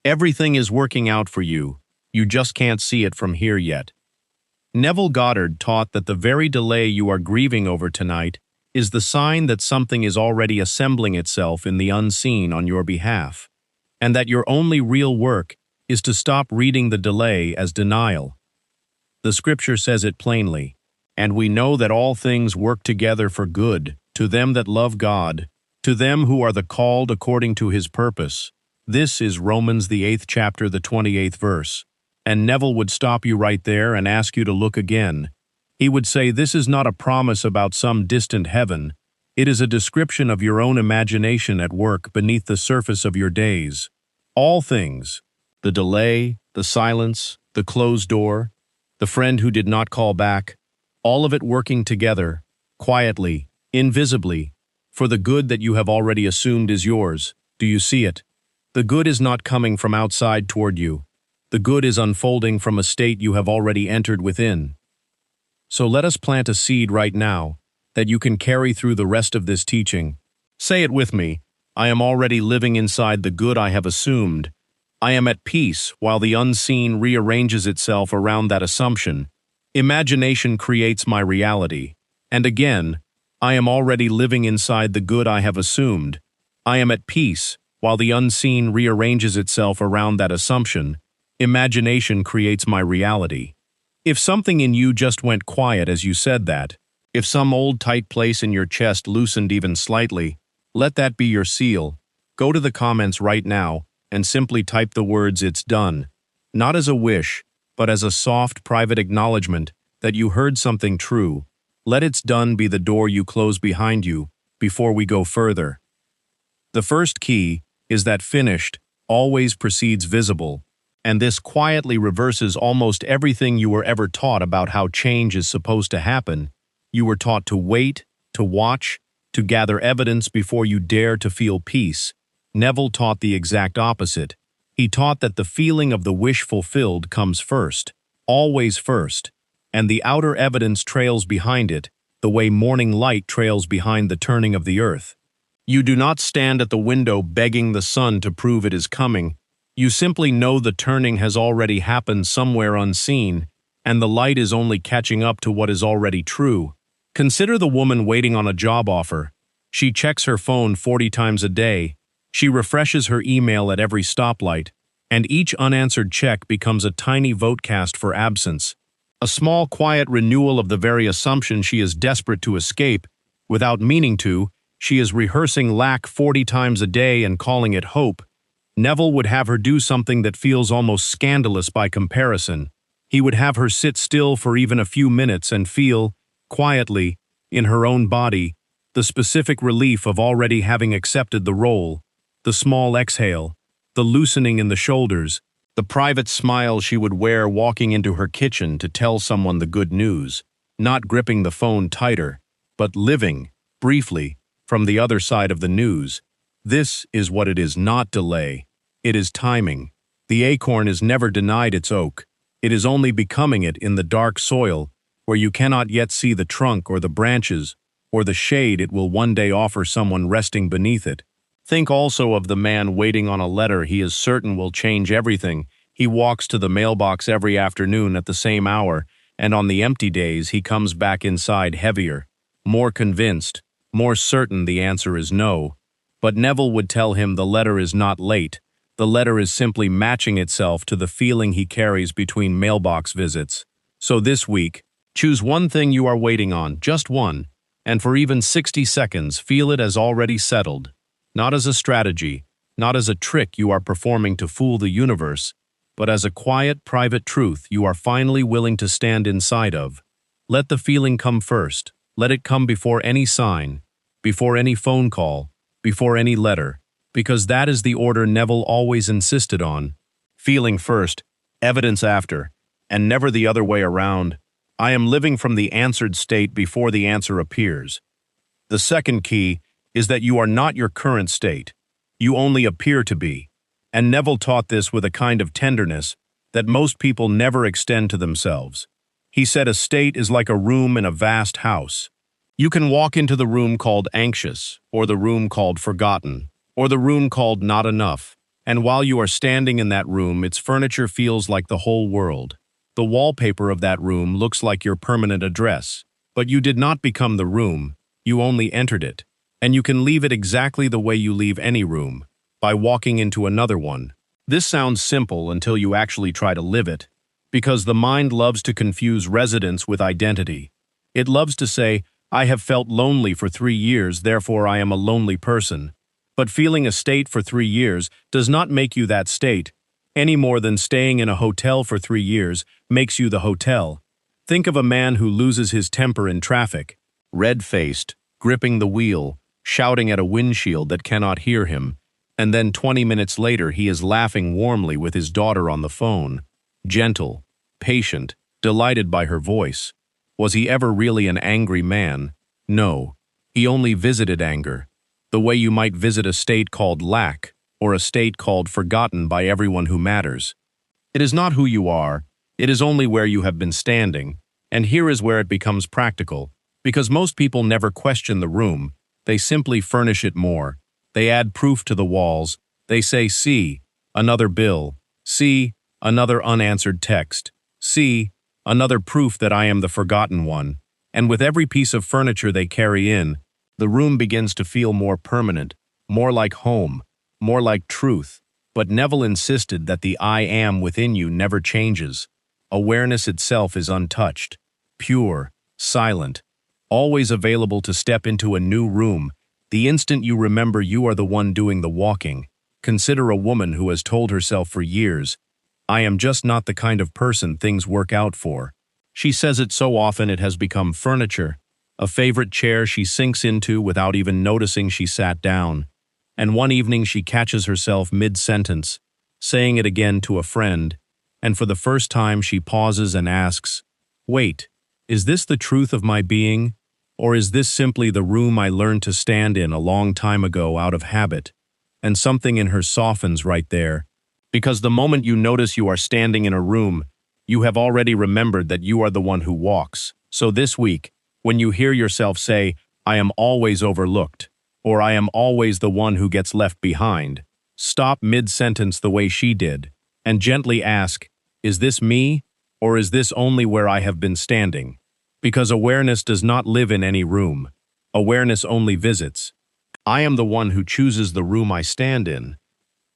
Everything is working out for you. You just can't see it from here yet. Neville Goddard taught that the very delay you are grieving over tonight is the sign that something is already assembling itself in the unseen on your behalf, and that your only real work is to stop reading the delay as denial. The scripture says it plainly, "And we know that all things work together for good, to them that love God, to them who are the called according to his purpose." This is Romans the 8th chapter, the 28th verse. And Neville would stop you right there and ask you to look again. He would say this is not a promise about some distant heaven. It is a description of your own imagination at work beneath the surface of your days. All things, the delay, the silence, the closed door, the friend who did not call back, all of it working together, quietly, invisibly, for the good that you have already assumed is yours. Do you see it? The good is not coming from outside toward you. The good is unfolding from a state you have already entered within. So let us plant a seed right now that you can carry through the rest of this teaching. Say it with me. I am already living inside the good I have assumed. I am at peace while the unseen rearranges itself around that assumption. Imagination creates my reality. And again, I am already living inside the good I have assumed. I am at peace while the unseen rearranges itself around that assumption. Imagination creates my reality. If something in you just went quiet as you said that, if some old tight place in your chest loosened even slightly, let that be your seal. Go to the comments right now and simply type the words "It's done," not as a wish, but as a soft, private acknowledgement that you heard something true. Let "It's done" be the door you close behind you before we go further. The first key is that finished always precedes visible. And this quietly reverses almost everything you were ever taught about how change is supposed to happen. You were taught to wait, to watch, to gather evidence before you dare to feel peace. Neville taught the exact opposite. He taught that the feeling of the wish fulfilled comes first, always first, and the outer evidence trails behind it, the way morning light trails behind the turning of the earth. You do not stand at the window begging the sun to prove it is coming. You simply know the turning has already happened somewhere unseen, and the light is only catching up to what is already true. Consider the woman waiting on a job offer. She checks her phone 40 times a day. She refreshes her email at every stoplight, and each unanswered check becomes a tiny vote cast for absence. A small, quiet renewal of the very assumption she is desperate to escape. Without meaning to, she is rehearsing lack 40 times a day and calling it hope. Neville would have her do something that feels almost scandalous by comparison. He would have her sit still for even a few minutes and feel, quietly, in her own body, the specific relief of already having accepted the role, the small exhale, the loosening in the shoulders, the private smile she would wear walking into her kitchen to tell someone the good news, not gripping the phone tighter, but living, briefly, from the other side of the news. This is what it is not delay. It is timing. The acorn is never denied its oak. It is only becoming it in the dark soil, where you cannot yet see the trunk or the branches, or the shade it will one day offer someone resting beneath it. Think also of the man waiting on a letter he is certain will change everything. He walks to the mailbox every afternoon at the same hour, and on the empty days he comes back inside heavier, more convinced, more certain the answer is no. But Neville would tell him the letter is not late. The letter is simply matching itself to the feeling he carries between mailbox visits. So this week, choose one thing you are waiting on, just one, and for even 60 seconds feel it as already settled. Not as a strategy, not as a trick you are performing to fool the universe, but as a quiet, private truth you are finally willing to stand inside of. Let the feeling come first. Let it come before any sign, before any phone call, before any letter. Because that is the order Neville always insisted on. Feeling first, evidence after, and never the other way around. I am living from the answered state before the answer appears. The second key is that you are not your current state. You only appear to be. And Neville taught this with a kind of tenderness that most people never extend to themselves. He said a state is like a room in a vast house. You can walk into the room called anxious, or the room called forgotten, or the room called not enough, And while you are standing in that room, its furniture feels like the whole world. The wallpaper of that room looks like your permanent address. But you did not become the room, you only entered it. And you can leave it exactly the way you leave any room, by walking into another one. This sounds simple until you actually try to live it, because the mind loves to confuse residence with identity. It loves to say, I have felt lonely for 3 years, therefore I am a lonely person. But feeling a state for 3 years does not make you that state, any more than staying in a hotel for 3 years makes you the hotel. Think of a man who loses his temper in traffic, red-faced, gripping the wheel, shouting at a windshield that cannot hear him, and then 20 minutes later he is laughing warmly with his daughter on the phone, gentle, patient, delighted by her voice. Was he ever really an angry man? No, he only visited anger, the way you might visit a state called lack, or a state called forgotten by everyone who matters. It is not who you are, it is only where you have been standing, and here is where it becomes practical, because most people never question the room, they simply furnish it more. They add proof to the walls, they say, see, another bill, see, another unanswered text, see, another proof that I am the forgotten one, and with every piece of furniture they carry in, the room begins to feel more permanent, more like home, more like truth. But Neville insisted that the I am within you never changes. Awareness itself is untouched, pure, silent, always available to step into a new room. The instant you remember you are the one doing the walking. Consider a woman who has told herself for years, I am just not the kind of person things work out for. She says it so often it has become furniture, a favorite chair she sinks into without even noticing she sat down. And one evening she catches herself mid-sentence, saying it again to a friend, and for the first time she pauses and asks, wait, is this the truth of my being? Or is this simply the room I learned to stand in a long time ago out of habit? And something in her softens right there, because the moment you notice you are standing in a room, you have already remembered that you are the one who walks. So this week, when you hear yourself say, I am always overlooked, or I am always the one who gets left behind, stop mid-sentence the way she did, and gently ask, is this me, or is this only where I have been standing? Because awareness does not live in any room. Awareness only visits. I am the one who chooses the room I stand in.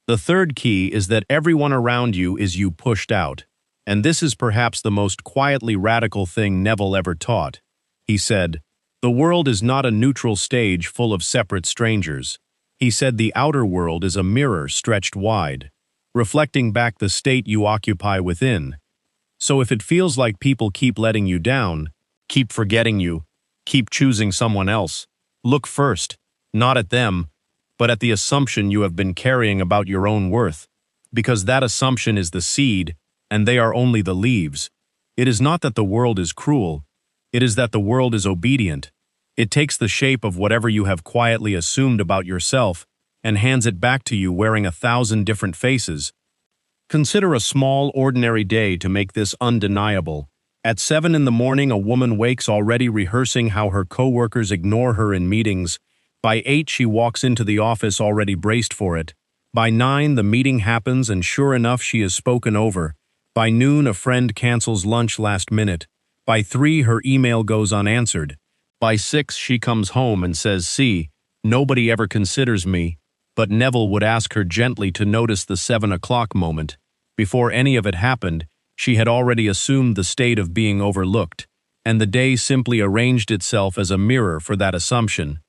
The third key is that everyone around you is you pushed out. And this is perhaps the most quietly radical thing Neville ever taught. He said, the world is not a neutral stage full of separate strangers. He said the outer world is a mirror stretched wide, reflecting back the state you occupy within. So if it feels like people keep letting you down, keep forgetting you, keep choosing someone else, look first, not at them, but at the assumption you have been carrying about your own worth, because that assumption is the seed, and they are only the leaves. It is not that the world is cruel, it is that the world is obedient. It takes the shape of whatever you have quietly assumed about yourself and hands it back to you wearing 1,000 different faces. Consider a small, ordinary day to make this undeniable. At 7 in the morning, a woman wakes already rehearsing how her coworkers ignore her in meetings. By 8, she walks into the office already braced for it. By 9, the meeting happens and sure enough, she is spoken over. By noon, a friend cancels lunch last minute. By 3, her email goes unanswered. By 6, she comes home and says, see, nobody ever considers me. But Neville would ask her gently to notice the 7 o'clock moment. Before any of it happened, she had already assumed the state of being overlooked, and the day simply arranged itself as a mirror for that assumption.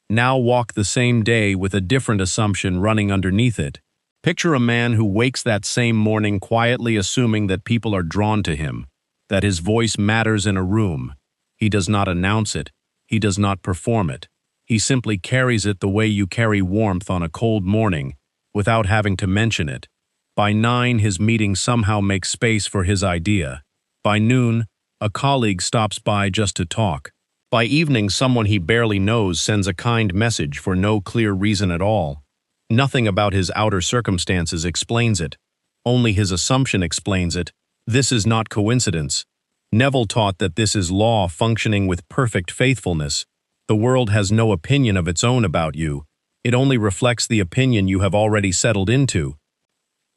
Now walk the same day with a different assumption running underneath it. Picture a man who wakes that same morning quietly assuming that people are drawn to him, that his voice matters in a room. He does not announce it. He does not perform it. He simply carries it the way you carry warmth on a cold morning, without having to mention it. By 9, his meeting somehow makes space for his idea. By noon, a colleague stops by just to talk. By evening, someone he barely knows sends a kind message for no clear reason at all. Nothing about his outer circumstances explains it. Only his assumption explains it. This is not coincidence. Neville taught that this is law functioning with perfect faithfulness. The world has no opinion of its own about you. It only reflects the opinion you have already settled into.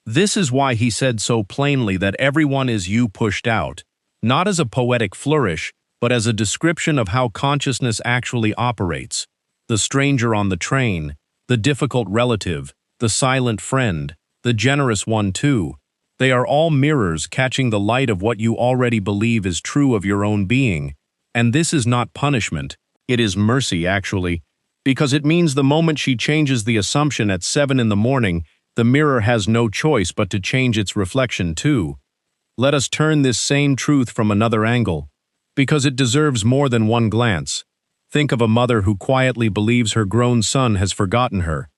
This is why he said so plainly that everyone is you pushed out, not as a poetic flourish, but as a description of how consciousness actually operates. The stranger on the train, the difficult relative, the silent friend, the generous one too. They are all mirrors catching the light of what you already believe is true of your own being. And this is not punishment, it is mercy actually, because it means the moment she changes the assumption at 7 in the morning, the mirror has no choice but to change its reflection too. Let us turn this same truth from another angle, because it deserves more than one glance. Think of a mother who quietly believes her grown son has forgotten her.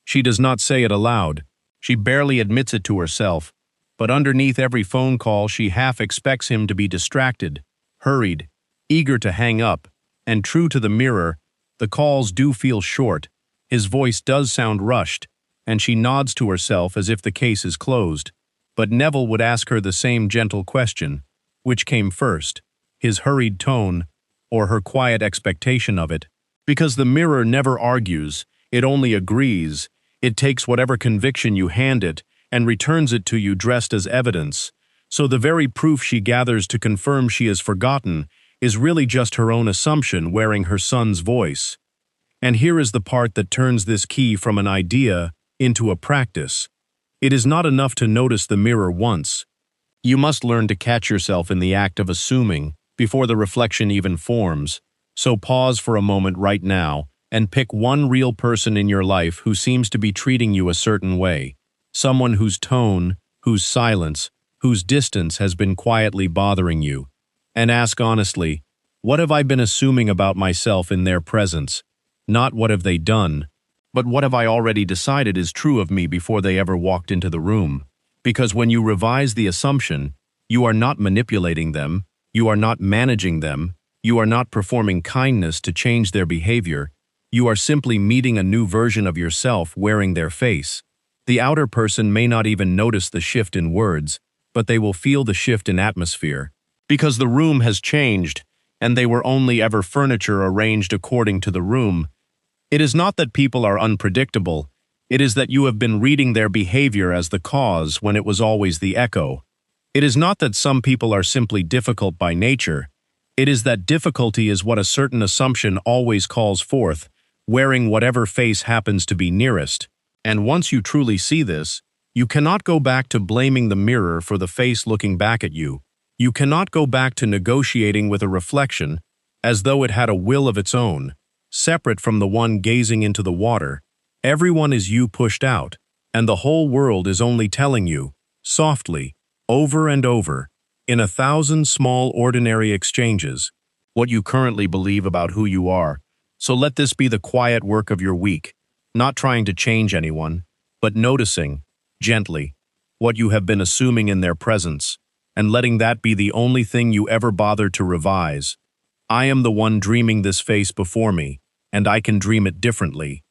She does not say it aloud. She barely admits it to herself. But underneath every phone call, she half expects him to be distracted, hurried, eager to hang up, and true to the mirror, the calls do feel short, his voice does sound rushed, and she nods to herself as if the case is closed. But Neville would ask her the same gentle question. Which came first, his hurried tone, or her quiet expectation of it? Because the mirror never argues, it only agrees. It takes whatever conviction you hand it and returns it to you dressed as evidence. So the very proof she gathers to confirm she has forgotten is really just her own assumption wearing her son's voice. And here is the part that turns this key from an idea into a practice. It is not enough to notice the mirror once. You must learn to catch yourself in the act of assuming before the reflection even forms. So pause for a moment right now and pick one real person in your life who seems to be treating you a certain way. Someone whose tone, whose silence, whose distance has been quietly bothering you. And ask honestly, what have I been assuming about myself in their presence? Not what have they done, but what have I already decided is true of me before they ever walked into the room? Because when you revise the assumption, you are not manipulating them, you are not managing them, you are not performing kindness to change their behavior, you are simply meeting a new version of yourself wearing their face. The outer person may not even notice the shift in words, but they will feel the shift in atmosphere. Because the room has changed, and they were only ever furniture arranged according to the room. It is not that people are unpredictable, it is that you have been reading their behavior as the cause when it was always the echo. It is not that some people are simply difficult by nature, it is that difficulty is what a certain assumption always calls forth, wearing whatever face happens to be nearest. And once you truly see this, you cannot go back to blaming the mirror for the face looking back at you. You cannot go back to negotiating with a reflection as though it had a will of its own, separate from the one gazing into the water. Everyone is you pushed out, and the whole world is only telling you, softly, over and over, in 1,000 small ordinary exchanges, what you currently believe about who you are. So let this be the quiet work of your week, not trying to change anyone, but noticing, gently, what you have been assuming in their presence, and letting that be the only thing you ever bother to revise. I am the one dreaming this face before me, and I can dream it differently.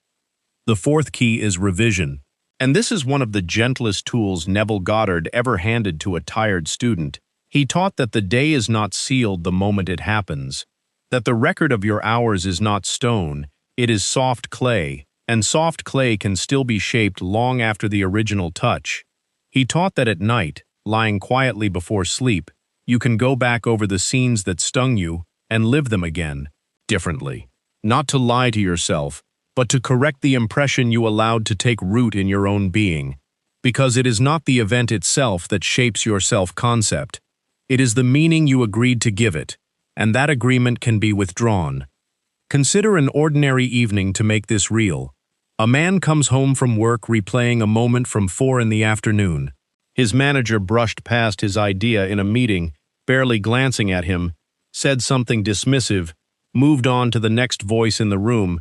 The fourth key is revision, and this is one of the gentlest tools Neville Goddard ever handed to a tired student. He taught that the day is not sealed the moment it happens, that the record of your hours is not stone, it is soft clay, and soft clay can still be shaped long after the original touch. He taught that at night, lying quietly before sleep, you can go back over the scenes that stung you and live them again, differently. Not to lie to yourself, but to correct the impression you allowed to take root in your own being. Because it is not the event itself that shapes your self-concept. It is the meaning you agreed to give it, and that agreement can be withdrawn. Consider an ordinary evening to make this real. A man comes home from work replaying a moment from 4 in the afternoon. His manager brushed past his idea in a meeting, barely glancing at him, said something dismissive, moved on to the next voice in the room,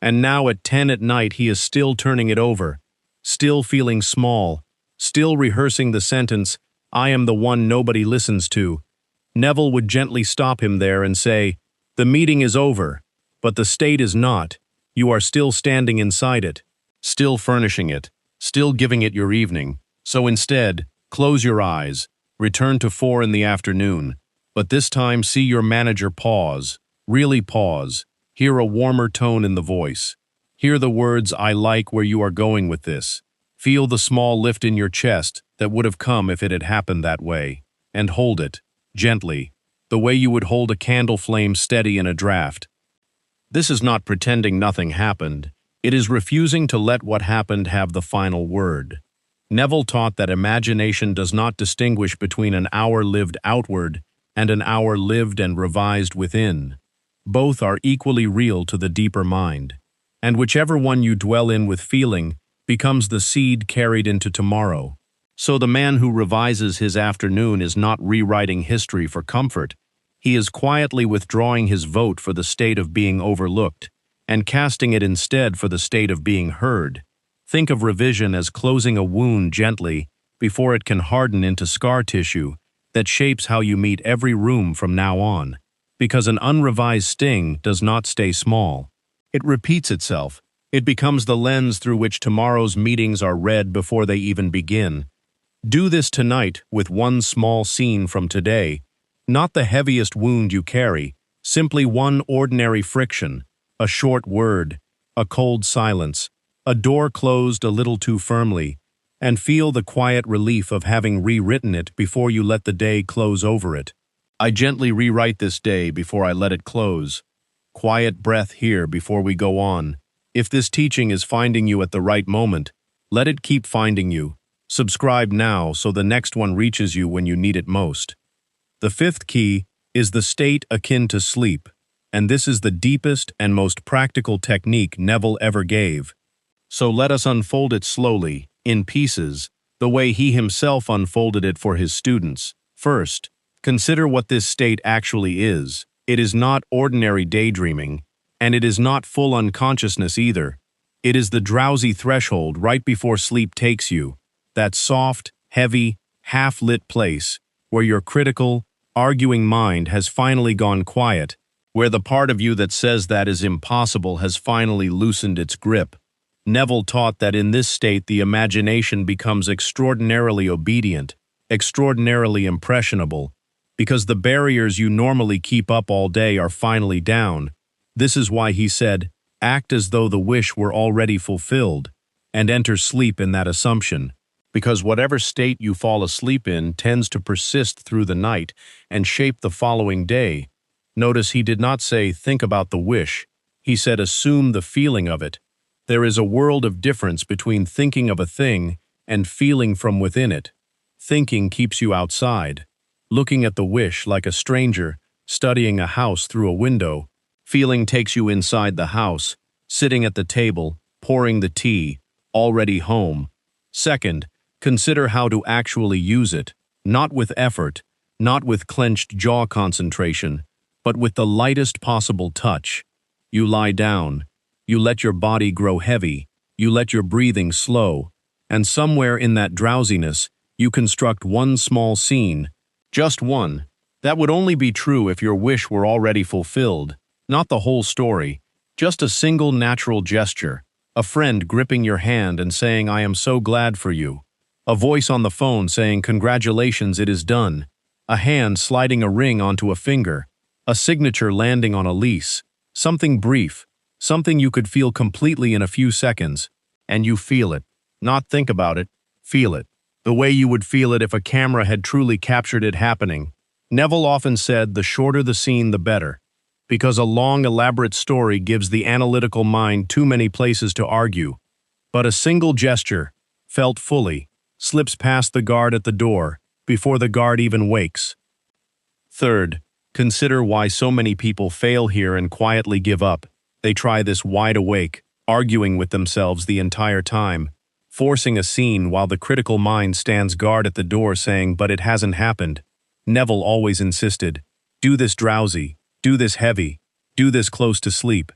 and now at 10 at night he is still turning it over, still feeling small, still rehearsing the sentence, "I am the one nobody listens to." Neville would gently stop him there and say, "The meeting is over, but the state is not. You are still standing inside it, still furnishing it, still giving it your evening. So instead, close your eyes, return to 4 in the afternoon, but this time see your manager pause, really pause, hear a warmer tone in the voice. Hear the words, 'I like where you are going with this.' Feel the small lift in your chest that would have come if it had happened that way, and hold it, gently, the way you would hold a candle flame steady in a draft. This is not pretending nothing happened. It is refusing to let what happened have the final word. Neville taught that imagination does not distinguish between an hour lived outward and an hour lived and revised within. Both are equally real to the deeper mind, and whichever one you dwell in with feeling becomes the seed carried into tomorrow. So the man who revises his afternoon is not rewriting history for comfort. He is quietly withdrawing his vote for the state of being overlooked and casting it instead for the state of being heard. Think of revision as closing a wound gently before it can harden into scar tissue that shapes how you meet every room from now on. Because an unrevised sting does not stay small. It repeats itself. It becomes the lens through which tomorrow's meetings are read before they even begin. Do this tonight with one small scene from today, not the heaviest wound you carry, simply one ordinary friction, a short word, a cold silence, a door closed a little too firmly, and feel the quiet relief of having rewritten it before you let the day close over it. I gently rewrite this day before I let it close. Quiet breath here before we go on. If this teaching is finding you at the right moment, let it keep finding you. Subscribe now so the next one reaches you when you need it most. The fifth key is the state akin to sleep, and this is the deepest and most practical technique Neville ever gave. So let us unfold it slowly, in pieces, the way he himself unfolded it for his students. First, consider what this state actually is. It is not ordinary daydreaming, and it is not full unconsciousness either. It is the drowsy threshold right before sleep takes you, that soft, heavy, half-lit place where your critical, arguing mind has finally gone quiet, where the part of you that says that is impossible has finally loosened its grip. Neville taught that in this state the imagination becomes extraordinarily obedient, extraordinarily impressionable, because the barriers you normally keep up all day are finally down. This is why he said, act as though the wish were already fulfilled, and enter sleep in that assumption, because whatever state you fall asleep in tends to persist through the night and shape the following day. Notice he did not say, think about the wish. He said, assume the feeling of it. There is a world of difference between thinking of a thing and feeling from within it. Thinking keeps you outside, looking at the wish like a stranger, studying a house through a window. Feeling takes you inside the house, sitting at the table, pouring the tea, already home. Second, consider how to actually use it, not with effort, not with clenched jaw concentration, but with the lightest possible touch. You lie down. You let your body grow heavy, you let your breathing slow, and somewhere in that drowsiness, you construct one small scene, just one. That would only be true if your wish were already fulfilled, not the whole story, just a single natural gesture, a friend gripping your hand and saying, I am so glad for you, a voice on the phone saying, congratulations, it is done, a hand sliding a ring onto a finger, a signature landing on a lease, something brief, something you could feel completely in a few seconds, and you feel it. Not think about it, feel it. The way you would feel it if a camera had truly captured it happening. Neville often said, the shorter the scene, the better, because a long, elaborate story gives the analytical mind too many places to argue. But a single gesture, felt fully, slips past the guard at the door, before the guard even wakes. Third, consider why so many people fail here and quietly give up. They try this wide awake, arguing with themselves the entire time, forcing a scene while the critical mind stands guard at the door saying, but it hasn't happened. Neville always insisted, do this drowsy, do this heavy, do this close to sleep,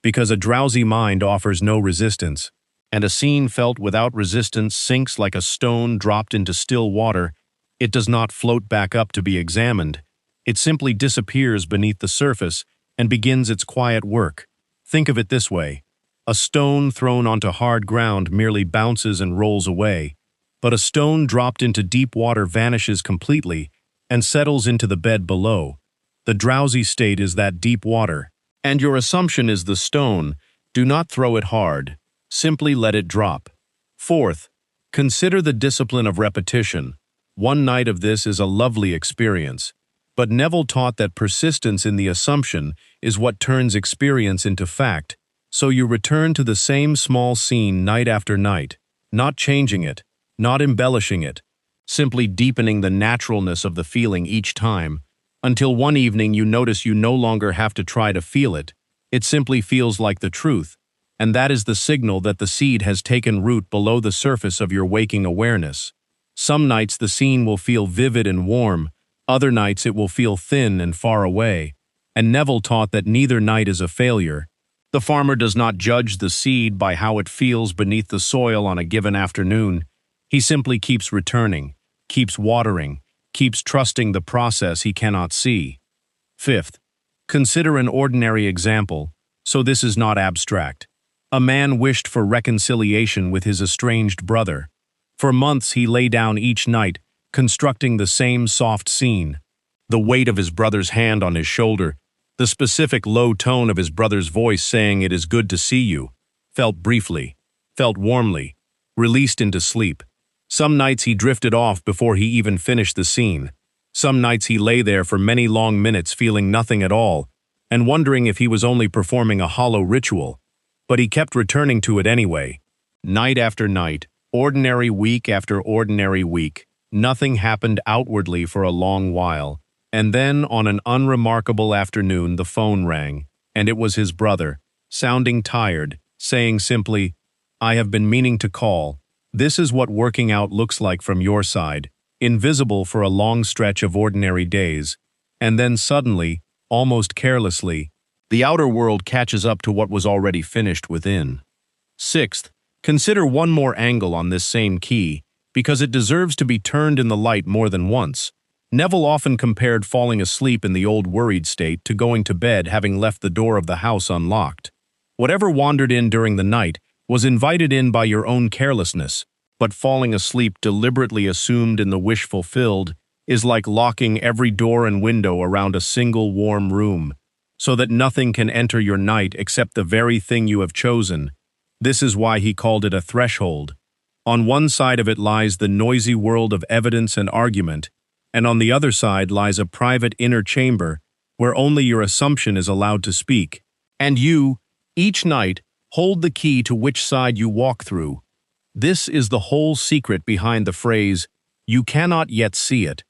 because a drowsy mind offers no resistance, and a scene felt without resistance sinks like a stone dropped into still water. It does not float back up to be examined. It simply disappears beneath the surface and begins its quiet work. Think of it this way. A stone thrown onto hard ground merely bounces and rolls away, but a stone dropped into deep water vanishes completely and settles into the bed below. The drowsy state is that deep water, and your assumption is the stone. Do not throw it hard. Simply let it drop. Fourth, Consider the discipline of repetition. One night of this is a lovely experience. But Neville taught that persistence in the assumption is what turns experience into fact, so you return to the same small scene night after night, not changing it, not embellishing it, simply deepening the naturalness of the feeling each time, until one evening you notice you no longer have to try to feel it. It simply feels like the truth, and that is the signal that the seed has taken root below the surface of your waking awareness. Some nights the scene will feel vivid and warm, other nights it will feel thin and far away, and Neville taught that neither night is a failure. The farmer does not judge the seed by how it feels beneath the soil on a given afternoon. He simply keeps returning, keeps watering, keeps trusting the process he cannot see. Fifth, consider an ordinary example, so this is not abstract. A man wished for reconciliation with his estranged brother. For months he lay down each night, constructing the same soft scene. The weight of his brother's hand on his shoulder, the specific low tone of his brother's voice saying "it is good to see you," felt briefly, felt warmly, released into sleep. Some nights he drifted off before he even finished the scene. Some nights he lay there for many long minutes feeling nothing at all, and wondering if he was only performing a hollow ritual. But he kept returning to it anyway. Night after night, ordinary week after ordinary week, nothing happened outwardly for a long while, and then on an unremarkable afternoon the phone rang, and it was his brother, sounding tired, saying simply, "I have been meaning to call. This is what working out looks like from your side, invisible for a long stretch of ordinary days." And then suddenly, almost carelessly, the outer world catches up to what was already finished within. Sixth, consider one more angle on this same key, because it deserves to be turned in the light more than once. Neville often compared falling asleep in the old worried state to going to bed having left the door of the house unlocked. Whatever wandered in during the night was invited in by your own carelessness, but falling asleep deliberately assumed in the wish fulfilled is like locking every door and window around a single warm room, so that nothing can enter your night except the very thing you have chosen. This is why he called it a threshold. On one side of it lies the noisy world of evidence and argument, and on the other side lies a private inner chamber where only your assumption is allowed to speak. And you, each night, hold the key to which side you walk through. This is the whole secret behind the phrase, "You cannot yet see it."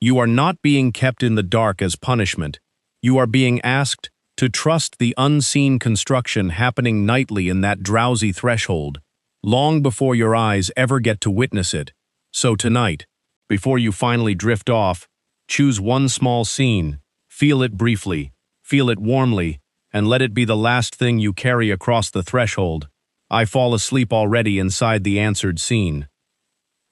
You are not being kept in the dark as punishment. You are being asked to trust the unseen construction happening nightly in that drowsy threshold, long before your eyes ever get to witness it. So tonight, before you finally drift off, choose one small scene, feel it briefly, feel it warmly, and let it be the last thing you carry across the threshold. I fall asleep already inside the answered scene.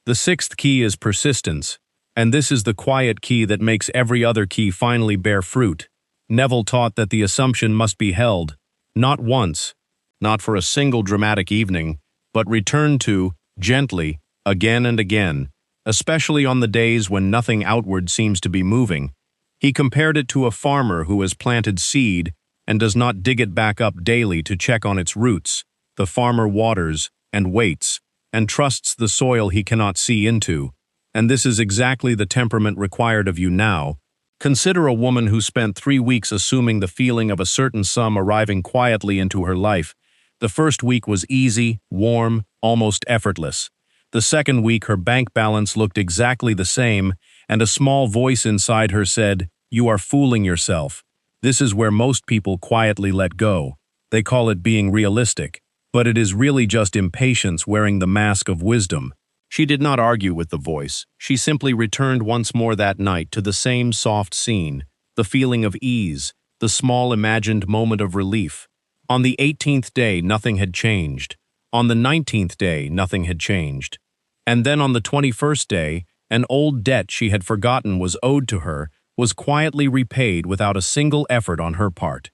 The sixth key is persistence, and this is the quiet key that makes every other key finally bear fruit. Neville taught that the assumption must be held, not once, not for a single dramatic evening, but returned to, gently, again and again, especially on the days when nothing outward seems to be moving. He compared it to a farmer who has planted seed and does not dig it back up daily to check on its roots. The farmer waters and waits and trusts the soil he cannot see into. And this is exactly the temperament required of you now. Consider a woman who spent 3 weeks assuming the feeling of a certain sum arriving quietly into her life. The first week was easy, warm, almost effortless. The second week her bank balance looked exactly the same, and a small voice inside her said, "You are fooling yourself." This is where most people quietly let go. They call it being realistic, but it is really just impatience wearing the mask of wisdom. She did not argue with the voice. She simply returned once more that night to the same soft scene, the feeling of ease, the small imagined moment of relief. On the 18th day, nothing had changed. On the 19th day, nothing had changed. And then on the 21st day, an old debt she had forgotten was owed to her was quietly repaid without a single effort on her part.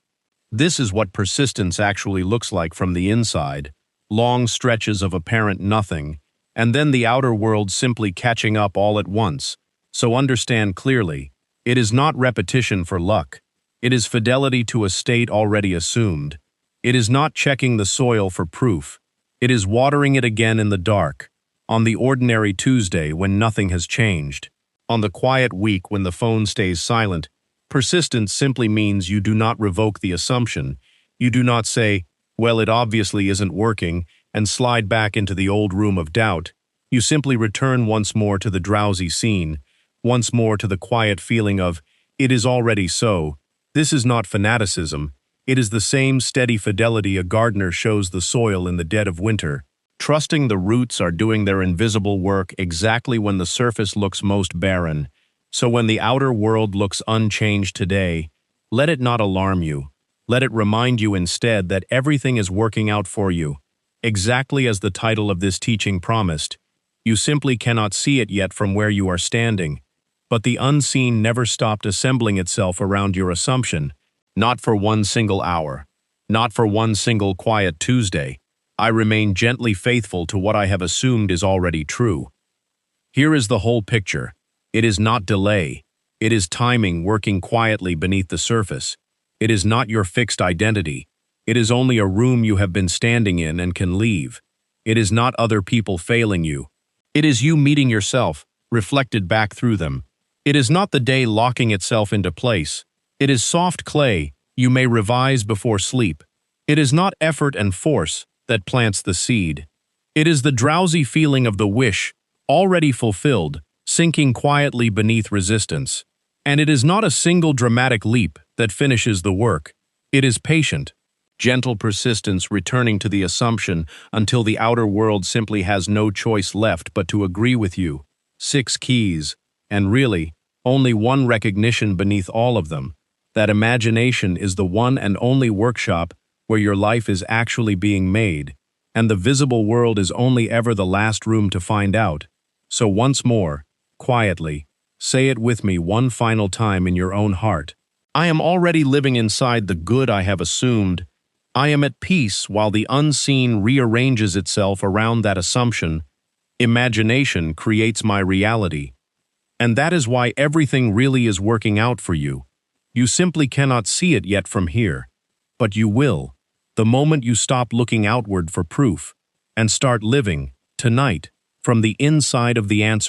This is what persistence actually looks like from the inside: long stretches of apparent nothing, and then the outer world simply catching up all at once. So understand clearly, it is not repetition for luck. It is fidelity to a state already assumed. It is not checking the soil for proof. It is watering it again in the dark. on the ordinary Tuesday when nothing has changed, on the quiet week when the phone stays silent. Persistence simply means you do not revoke the assumption. You do not say, well, it obviously isn't working, and slide back into the old room of doubt. You simply return once more to the drowsy scene, once more to the quiet feeling of, it is already so. This is not fanaticism. It is the same steady fidelity a gardener shows the soil in the dead of winter, trusting the roots are doing their invisible work exactly when the surface looks most barren. So when the outer world looks unchanged today, let it not alarm you. Let it remind you instead that everything is working out for you, exactly as the title of this teaching promised. You simply cannot see it yet from where you are standing, but the unseen never stopped assembling itself around your assumption, not for one single hour, not for one single quiet Tuesday. I remain gently faithful to what I have assumed is already true. Here is the whole picture. It is not delay. It is timing working quietly beneath the surface. It is not your fixed identity. It is only a room you have been standing in and can leave. It is not other people failing you. It is you meeting yourself, reflected back through them. It is not the day locking itself into place. It is soft clay you may revise before sleep. It is not effort and force that plants the seed. It is the drowsy feeling of the wish, already fulfilled, sinking quietly beneath resistance. And it is not a single dramatic leap that finishes the work. It is patient, gentle persistence returning to the assumption until the outer world simply has no choice left but to agree with you. 6 keys, and really, only one recognition beneath all of them, that imagination is the one and only workshop where your life is actually being made, and the visible world is only ever the last room to find out. So once more, quietly, say it with me one final time in your own heart. I am already living inside the good I have assumed. I am at peace while the unseen rearranges itself around that assumption. Imagination creates my reality. And that is why everything really is working out for you. You simply cannot see it yet from here. But you will, the moment you stop looking outward for proof and start living, tonight, from the inside of the answers